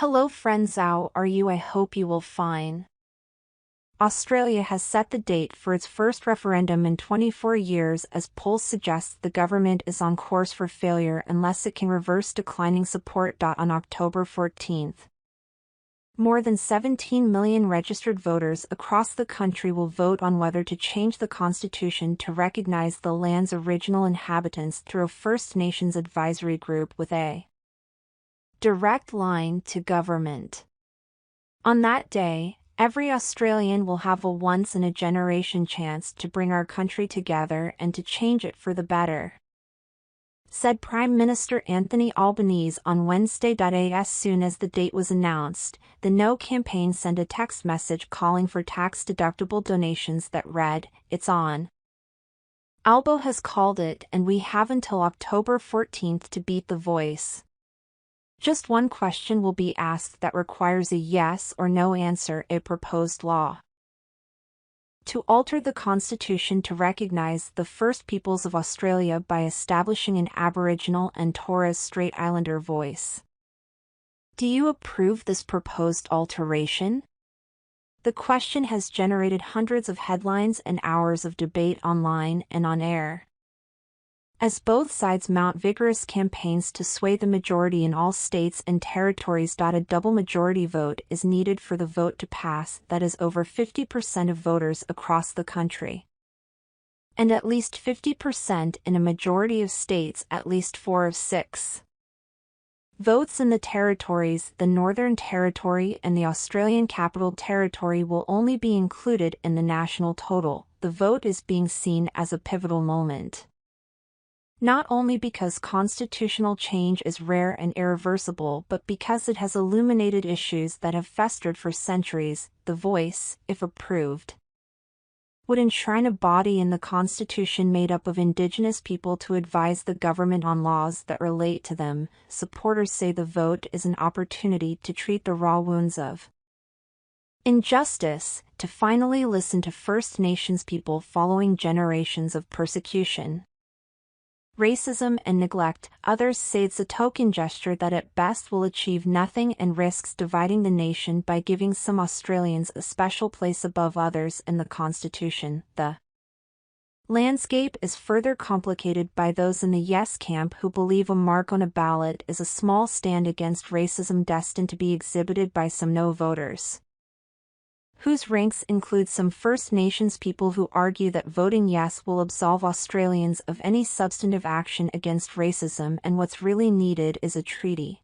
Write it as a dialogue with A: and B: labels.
A: Hello friends, how are you? I hope you will fine. Australia has set the date for its first referendum in 24 years as polls suggest the government is on course for failure unless it can reverse declining support. On October 14th, more than 17 million registered voters across the country will vote on whether to change the constitution to recognize the land's original inhabitants through a First Nations advisory group with a direct line to government. On that day, every Australian will have a once-in-a-generation chance to bring our country together and to change it for the better, said Prime Minister Anthony Albanese on Wednesday. As soon as the date was announced, the No campaign sent a text message calling for tax-deductible donations that read, "It's on." Albo has called it, and we have until October 14th to beat the voice. Just one question will be asked that requires a yes or no answer: a proposed law to alter the constitution to recognize the First Peoples of Australia by establishing an Aboriginal and Torres Strait Islander voice. Do you approve this proposed alteration? The question has generated hundreds of headlines and hours of debate online and on air, as both sides mount vigorous campaigns to sway the majority in all states and territories. A double majority vote is needed for the vote to pass, that is over 50% of voters across the country, and at least 50% in a majority of states, at least 4 of 6. Votes in the territories, the Northern Territory and the Australian Capital Territory, will only be included in the national total. The vote is being seen as a pivotal moment, not only because constitutional change is rare and irreversible, but because it has illuminated issues that have festered for centuries. The voice, if approved, would enshrine a body in the Constitution made up of Indigenous people to advise the government on laws that relate to them. Supporters say the vote is an opportunity to treat the raw wounds of injustice, to finally listen to First Nations people following generations of persecution, racism and neglect. Others say it's a token gesture that at best will achieve nothing and risks dividing the nation by giving some Australians a special place above others in the Constitution. The landscape is further complicated by those in the yes camp who believe a mark on a ballot is a small stand against racism destined to be exhibited by some no voters, whose ranks include some First Nations people who argue that voting yes will absolve Australians of any substantive action against racism, and what's really needed is a treaty.